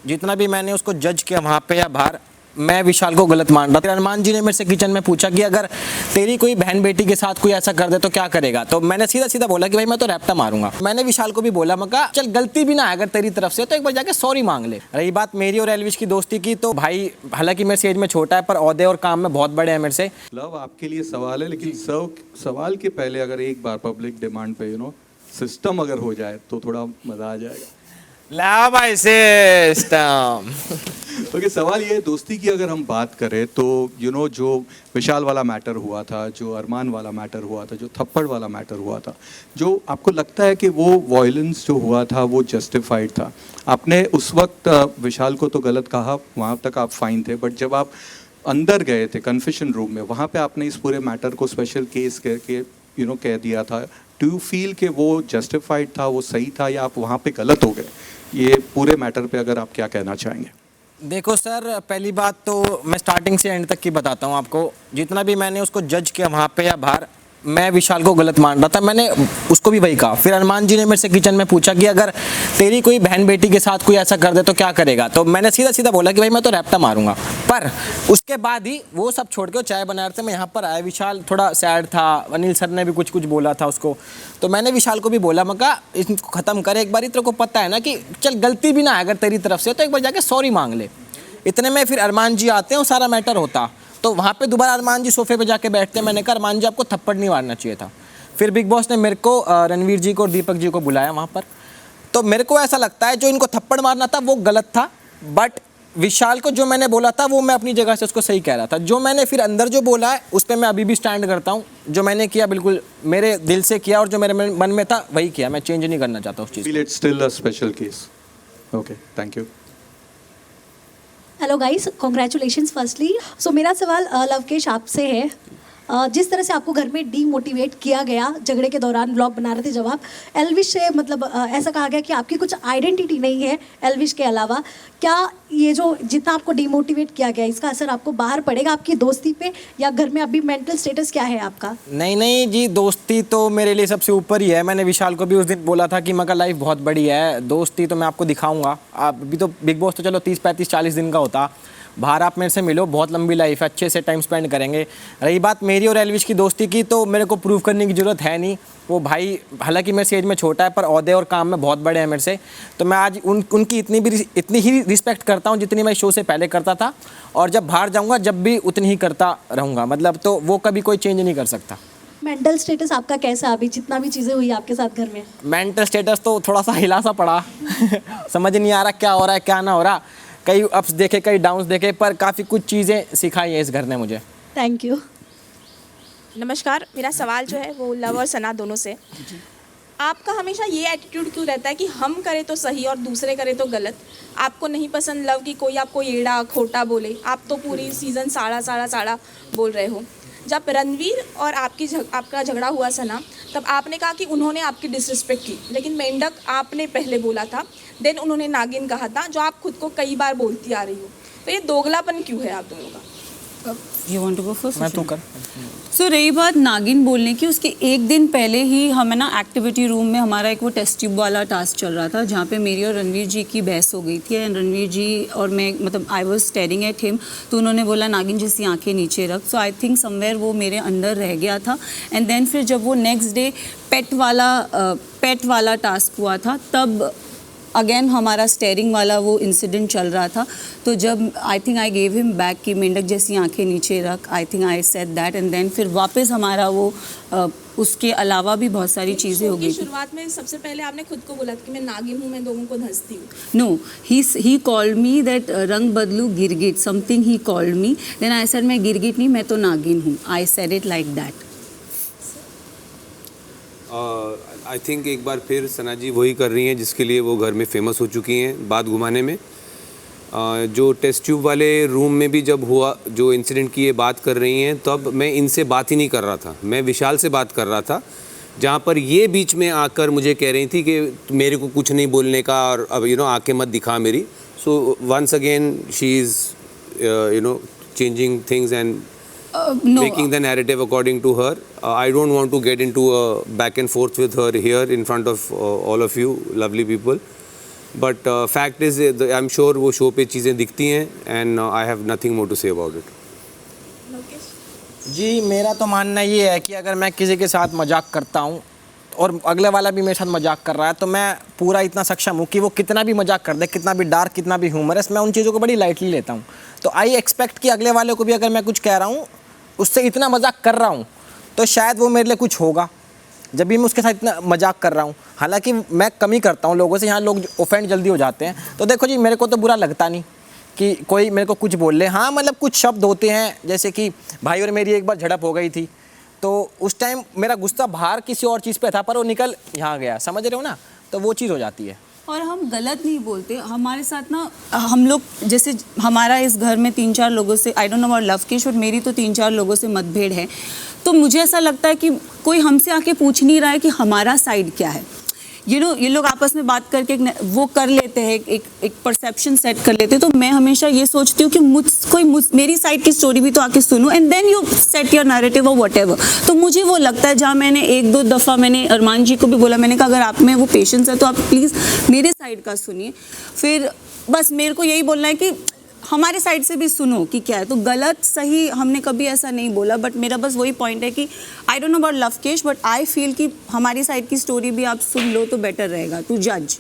जितना भी मैंने उसको जज किया वहाँ पे या बाहर, मैं विशाल को गलत मान रहा था। अरमान जी ने मेरे से किचन में पूछा कि अगर तेरी कोई बहन बेटी के साथ कोई ऐसा कर दे तो क्या करेगा, तो मैंने सीधा सीधा बोला कि भाई मैं तो रैप्टा मारूंगा। मैंने विशाल को भी बोला, मैं कहा चल गलती भी ना है अगर तेरी तरफ से तो एक बार जाके सॉरी मांग ले। रही बात मेरी और एल्विश की दोस्ती की, तो भाई हालांकि मेरे से एज में छोटा है पर ओहदे और काम में बहुत बड़े हैं मेरे से। लव आपके लिए सवाल है, लेकिन सवाल के पहले अगर एक बार पब्लिक डिमांड पे सिस्टम अगर हो जाए तो थोड़ा मजा आ जाएगा। ला भाई सिस्टम। ओके, सवाल ये है, दोस्ती की अगर हम बात करें तो जो विशाल वाला मैटर हुआ था, जो अरमान वाला मैटर हुआ था, जो थप्पड़ वाला मैटर हुआ था, जो आपको लगता है कि वो वायलेंस जो हुआ था वो जस्टिफाइड था? आपने उस वक्त विशाल को तो गलत कहा, वहाँ तक आप फाइन थे, बट जब आप अंदर गए थे कन्फेशन रूम में, वहाँ पे आपने इस पूरे मैटर को स्पेशल केस करके कह दिया था। डू यू फील कि वो जस्टिफाइड था, वो सही था, या आप वहाँ पे गलत हो गए? ये पूरे मैटर पे अगर आप क्या कहना चाहेंगे? देखो सर, पहली बात तो मैं स्टार्टिंग से एंड तक की बताता हूँ आपको। जितना भी मैंने उसको जज किया वहाँ पे या बाहर, मैं विशाल को गलत मान रहा था। मैंने उसको भी वही कहा। फिर अरमान जी ने मेरे से किचन में पूछा कि अगर तेरी कोई बहन बेटी के साथ कोई ऐसा कर दे तो क्या करेगा, तो मैंने सीधा सीधा बोला कि भाई मैं तो रैप्टा मारूंगा। पर उसके बाद ही वो सब छोड़ के वो चाय बना रहे थे, मैं यहाँ पर आया। विशाल थोड़ा सैड था, अनिल सर ने भी कुछ कुछ बोला था उसको, तो मैंने विशाल को भी बोला, मैं कहा इसको ख़त्म कर एक बार, तेरे को पता है ना कि चल गलती भी ना है अगर तेरी तरफ से तो एक बार जाके सॉरी मांग ले। इतने में फिर अरमान जी आते हैं और सारा मैटर होता, तो वहाँ पे दोबारा अरमान जी सोफे पे जाके बैठते हैं। मैंने कहा अरमान जी आपको थप्पड़ नहीं मारना चाहिए था। फिर बिग बॉस ने मेरे को रणवीर जी को और दीपक जी को बुलाया वहाँ पर, तो मेरे को ऐसा लगता है जो इनको थप्पड़ मारना था वो गलत था, बट विशाल को जो मैंने बोला था वो मैं अपनी जगह से उसको सही कह रहा था। जो मैंने फिर अंदर जो बोला है उस पर मैं अभी भी स्टैंड करता हूँ। जो मैंने किया बिल्कुल मेरे दिल से किया और जो मेरे मन में था वही किया, मैं चेंज नहीं करना चाहता उस चीज़। Feel it's still a special case. Okay, thank you. Hello guys, congratulations firstly. So मेरा सवाल लवकेश आपसे है। जिस तरह से आपको घर में डीमोटिवेट किया गया झगड़े के दौरान, व्लॉग बना रहे थे जब आप, एल्विश से मतलब ऐसा कहा गया कि आपकी कुछ आइडेंटिटी नहीं है एल्विश के अलावा, क्या ये जो जितना आपको डीमोटिवेट किया गया इसका असर आपको बाहर पड़ेगा आपकी दोस्ती पे, या घर में अभी मेंटल स्टेटस क्या है आपका? नहीं नहीं जी, दोस्ती तो मेरे लिए सबसे ऊपर ही है। मैंने विशाल को भी उस दिन बोला था कि मगर लाइफ बहुत बड़ी है, दोस्ती तो मैं आपको दिखाऊंगा। आप अभी तो बिग बॉस तो चलो 30 35 40 दिन का होता, बाहर आप मेरे से मिलो, बहुत लंबी लाइफ है, अच्छे से टाइम स्पेंड करेंगे। रही बात मेरी और एल्विश की दोस्ती की, तो मेरे को प्रूव करने की ज़रूरत है नहीं। वो भाई हालांकि मेरे से एज में छोटा है पर ओहदे और काम में बहुत बड़े हैं मेरे से, तो मैं आज उनकी इतनी ही रिस्पेक्ट करता हूँ जितनी मैं शो से पहले करता था, और जब बाहर जाऊँगा जब भी उतनी ही करता रहूँगा। मतलब तो वो कभी कोई चेंज नहीं कर सकता। मेंटल स्टेटस आपका कैसा अभी, जितना भी चीज़ें हुई आपके साथ घर में? मेंटल स्टेटस तो थोड़ा सा हिला सा पड़ा समझ नहीं आ रहा क्या हो रहा है क्या ना हो रहा। कई अप्स देखे, कई डाउन्स देखे, पर काफ़ी कुछ चीज़ें सिखाई हैं इस घर ने मुझे। Thank you. नमस्कार, मेरा सवाल जो है वो लव और सना दोनों से। आपका हमेशा ये एटीट्यूड क्यों रहता है कि हम करें तो सही और दूसरे करें तो गलत? आपको नहीं पसंद लव की कोई आपको येड़ा खोटा बोले? आप तो पूरी सीज़न साड़ा साड़ा साड़ा बोल रहे हो। जब रणवीर और आपका झगड़ा हुआ सना, तब आपने कहा कि उन्होंने आपकी डिसरिस्पेक्ट की, लेकिन मेंढक आपने पहले बोला था, देन उन्होंने नागिन कहा था, जो आप खुद को कई बार बोलती आ रही हो। तो ये दोगलापन क्यों है आप दोनों का? You want to go first? मैं तो कर। सो रही बात नागिन बोलने की, उसके एक दिन पहले ही हमें ना एक्टिविटी रूम में हमारा एक वो टेस्ट ट्यूब वाला टास्क चल रहा था, जहाँ पे मेरी और रणवीर जी की बहस हो गई थी। एंड रणवीर जी और मैं, मतलब I was staring at him, तो उन्होंने बोला नागिन जैसी आंखें नीचे रख। सो आई थिंक समवेयर वो मेरे अंदर रह गया था। एंड देन फिर जब वो नेक्स्ट डे पेट वाला टास्क हुआ था, तब अगेन हमारा स्टेयरिंग वाला वो इंसिडेंट चल रहा था। तो जब I think I gave him back कि मेंढक जैसी आंखें नीचे रख, I think I said that, and then फिर वापस हमारा वो उसके अलावा भी बहुत सारी चीज़ें हो गई। शुरुआत में सबसे पहले आपने खुद को बोला कि मैं नागिन हूँ, मैं लोगों को धंसती हूँ। No, he called me that रंग बदलू गिरगिट, something he called me. Then I said मैं गिरगिट नहीं, मैं तो नागिन हूँ। I said it like that. I think एक बार फिर सना जी वही कर रही हैं जिसके लिए वो घर में फेमस हो चुकी हैं, बात घुमाने में। जो टेस्ट ट्यूब वाले रूम में भी जब हुआ, जो इंसिडेंट की ये बात कर रही हैं, तब मैं इनसे बात ही नहीं कर रहा था, मैं विशाल से बात कर रहा था, जहाँ पर ये बीच में आकर मुझे कह रही थी कि मेरे को कुछ नहीं बोलने का, और अब आंखें मत दिखा मेरी। So once again she is changing things and No, making the narrative according to her. I don't want to get into a back and forth with her here in front of all of you lovely people. But fact is I am sure वो show पे चीज़ें दिखती हैं and I have nothing more to say about it. जी मेरा तो मानना ये है कि अगर मैं किसी के साथ मजाक करता हूँ और अगले वाला भी मेरे साथ मजाक कर रहा है तो मैं पूरा इतना सक्षम हूँ कि वो कितना भी मजाक कर दे, कितना भी डार्क, कितना भी ह्यूमरस, मैं उन चीज़ों को बड़ी लाइटली लेता हूँ। तो आई एक्सपेक्ट कि अगले वाले को भी अगर मैं कुछ कह रहा हूँ, उससे इतना मजाक कर रहा हूँ, तो शायद वो मेरे लिए कुछ होगा जब भी मैं उसके साथ इतना मजाक कर रहा हूँ। हालांकि मैं कम ही करता हूँ लोगों से, यहाँ लोग ऑफेंड जल्दी हो जाते हैं। तो देखो जी, मेरे को तो बुरा लगता नहीं कि कोई मेरे को कुछ बोल ले। हाँ मतलब कुछ शब्द होते हैं, जैसे कि भाई और मेरी एक बार झड़प हो गई थी, तो उस टाइम मेरा गुस्सा बाहर किसी और चीज़ पे था, पर वो निकल यहाँ गया, समझ रहे हो ना, तो वो चीज़ हो जाती है। और हम गलत नहीं बोलते, हमारे साथ ना हम लोग जैसे हमारा इस घर में 3-4 लोगों से, I don't know about Lavkesh, और मेरी तो 3-4 लोगों से मतभेद है। तो मुझे ऐसा लगता है कि कोई हमसे आके पूछ नहीं रहा है कि हमारा साइड क्या है। ये लोग आपस में बात करके वो कर लेते हैं, एक परसेप्शन सेट कर लेते हैं। तो मैं हमेशा ये सोचती हूँ कि मेरी साइड की स्टोरी भी तो आके सुनो, and then you set your narrative और व्हाटएवर। तो मुझे वो लगता है, जहाँ मैंने 1-2 दफ़ा मैंने अरमान जी को भी बोला, मैंने कहा अगर आप में वो पेशेंस है तो आप प्लीज़ मेरे साइड का सुनिए। फिर बस मेरे को यही बोलना है कि हमारे साइड से भी सुनो कि क्या है। तो गलत सही हमने कभी ऐसा नहीं बोला, बट मेरा बस वही पॉइंट है कि I don't know about Lavkesh, but I feel कि हमारी साइड की स्टोरी भी आप सुन लो तो बेटर रहेगा टू जज।